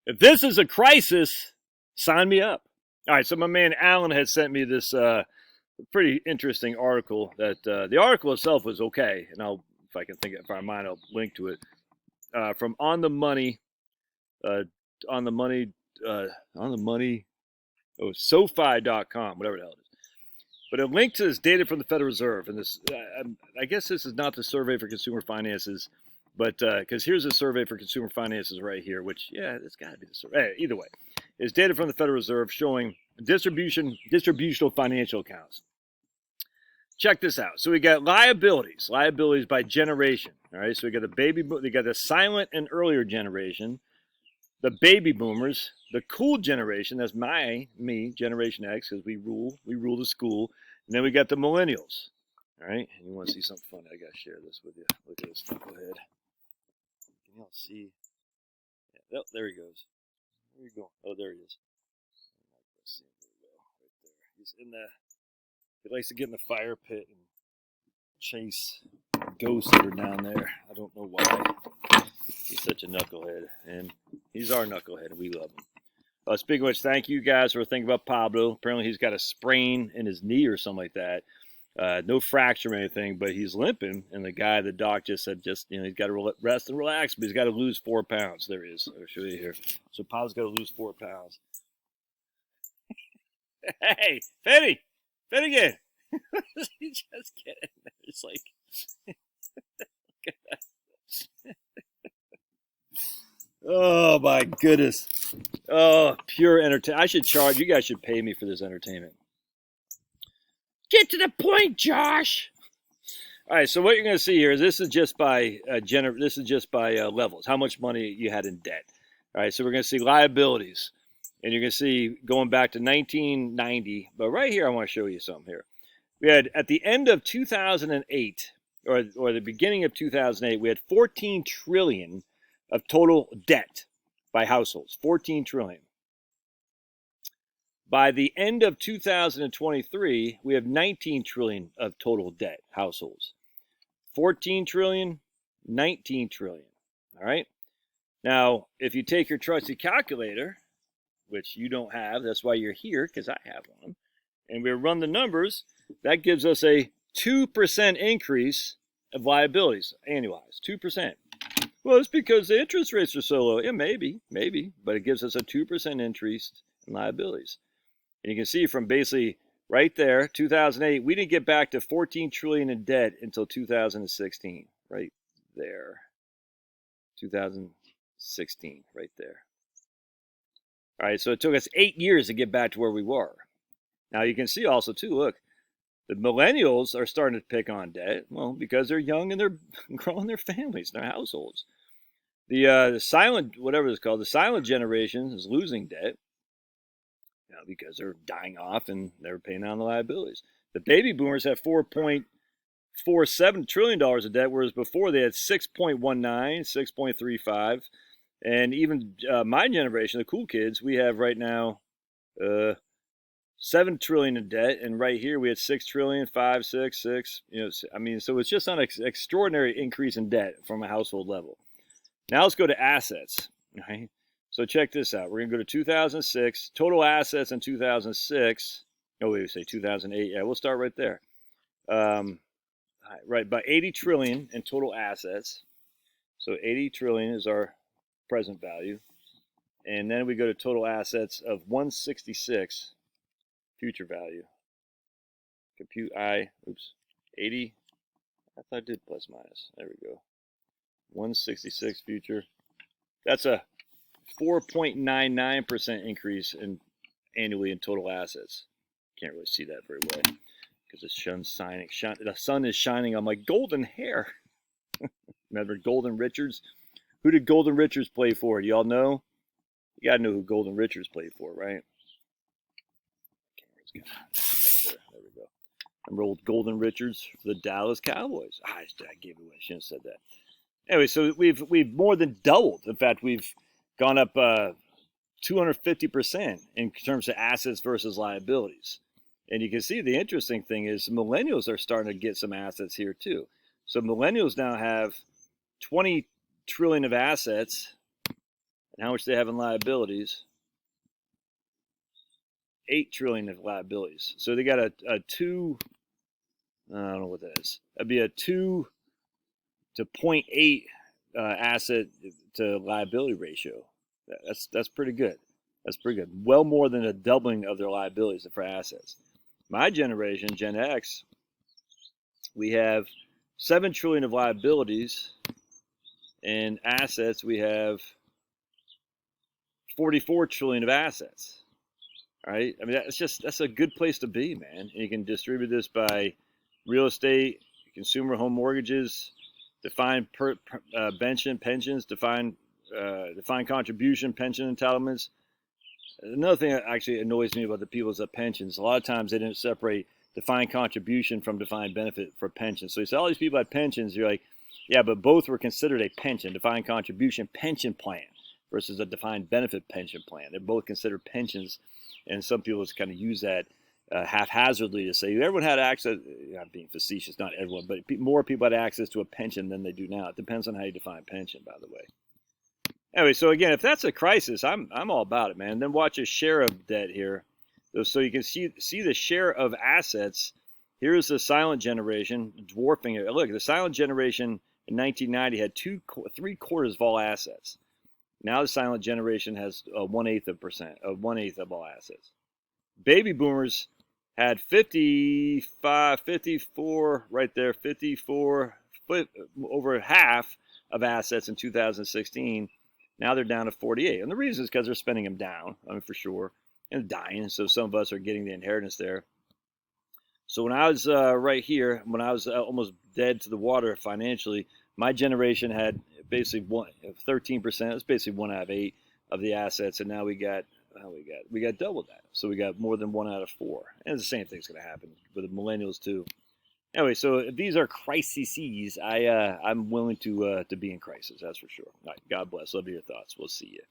If this is a crisis, sign me up. All right, so my man Alan had sent me this pretty interesting article. That the article itself was okay, and I'll, if I can think if I mind, I'll link to it from On the Money, uh, on the money, on the money, oh, SoFi.com, whatever the hell it is. But a link to this data from the Federal Reserve, and this, I guess this is not the survey for consumer finances, but because here's a survey for consumer finances right here, which, yeah, it's got to be the survey. Either way, is data from the Federal Reserve showing distributional financial accounts. Check this out. So we got liabilities by generation. All right, so we got the silent and earlier generation, the baby boomers, the cool generation. That's me, Generation X, because we rule the school. And then we got the millennials. All right, and you want to see something funny? I gotta share this with you. Look at this knucklehead. Can y'all see? Yeah, oh, there he goes. Where are you going? Oh, there he is. Let's see him very well, right there. He's in the. He likes to get in the fire pit and chase ghosts that are down there. I don't know why. He's such a knucklehead, and he's our knucklehead, and we love him. Speaking of which, thank you guys for thinking about Pablo. Apparently, he's got a sprain in his knee or something like that. No fracture or anything, but he's limping. And the doc just said, he's got to rest and relax, but he's got to lose 4 pounds. There he is. I'll show you here. So Pablo's got to lose 4 pounds. Hey, Finnegan. He just get in there. It's like, look at that. Oh my goodness. Oh, pure entertainment. I should charge. You guys should pay me for this entertainment. Get to the point, Josh. All right. So what you're going to see here, this is just by levels. How much money you had in debt. All right. So we're going to see liabilities, and you're going to see going back to 1990. But right here, I want to show you something here. We had at the end of 2008, or the beginning of 2008, we had 14 trillion of total debt by households. 14 trillion. By the end of 2023, we have 19 trillion of total debt households. 14 trillion, 19 trillion. All right. Now, if you take your trusty calculator, which you don't have, that's why you're here, because I have one, and we run the numbers, that gives us a 2% increase of liabilities annualized. 2%. Well, it's because the interest rates are so low. Yeah, maybe, but it gives us a 2% increase in liabilities. And you can see from basically right there, 2008, we didn't get back to 14 trillion in debt until 2016. Right there. 2016, right there. All right, so it took us 8 years to get back to where we were. Now you can see also too, look, the millennials are starting to pick on debt. Well, because they're young and they're growing their families, their households. The silent, whatever it's called, the silent generation is losing debt, because they're dying off and they're paying down the liabilities. The baby boomers have $4.47 trillion of debt, whereas before they had 6.19, 6.35. And even my generation, the cool kids, we have right now 7 trillion in debt, and right here we had 6 trillion, 5, 6, 6. So it's just an extraordinary increase in debt from a household level. Now let's go to assets. Okay? So check this out. We're going to go to 2006. Total assets in 2006. Oh, wait, we say 2008. Yeah, we'll start right there. Right, about 80 trillion in total assets. So 80 trillion is our present value. And then we go to total assets of 166 future value. 80. I thought I did plus minus. There we go. 166 future. That's a 4.99% increase annually in total assets. Can't really see that very well because the sun is shining on my golden hair. Remember Golden Richards? Who did Golden Richards play for? Do y'all know? You gotta know who Golden Richards played for, right? There we go. Remember old Golden Richards for the Dallas Cowboys? I gave it away. I shouldn't have said that. Anyway, so we've more than doubled. In fact, we've gone up 250% in terms of assets versus liabilities. And you can see the interesting thing is millennials are starting to get some assets here too. So millennials now have 20 trillion of assets, And how much they have in liabilities? 8 trillion of liabilities. So they got a 2, I don't know what that is. That'd be a 2 to 0.8 asset to liability ratio. That's pretty good. That's pretty good. Well more than a doubling of their liabilities for assets. My generation, Gen X, we have 7 trillion of liabilities, and assets we have 44 trillion of assets. All right, I mean that's a good place to be, man. And you can distribute this by real estate, consumer home mortgages, defined pensions, defined contribution pension entitlements. Another thing that actually annoys me about the people's pensions, a lot of times they didn't separate defined contribution from defined benefit for pensions. So you say all these people had pensions, you're like, yeah, but both were considered a pension, defined contribution pension plan versus a defined benefit pension plan. They're both considered pensions, and some people just kind of use that haphazardly to say everyone had access. I'm being facetious, not everyone, but more people had access to a pension than they do now. It depends on how you define pension, by the way. Anyway, so again, if that's a crisis, I'm all about it, man. Then watch a share of debt here, so you can see the share of assets. Here's the silent generation dwarfing it. Look, the silent generation in 1990 had 3/4 of all assets. Now the silent generation has 1/8 of all assets. Baby boomers had 54 right there, 54 over half of assets in 2016. Now they're down to 48. And the reason is because they're spending them down, I mean, for sure, and dying. So some of us are getting the inheritance there. So when I was right here, when I was almost dead to the water financially, my generation had basically 13%. It's basically 1 out of 8 of the assets, and now we got double that. So we got more than 1 out of 4. And the same thing's going to happen with the millennials too. Anyway, so if these are crises, I'm willing to be in crisis. That's for sure. All right, God bless. Love your thoughts. We'll see you.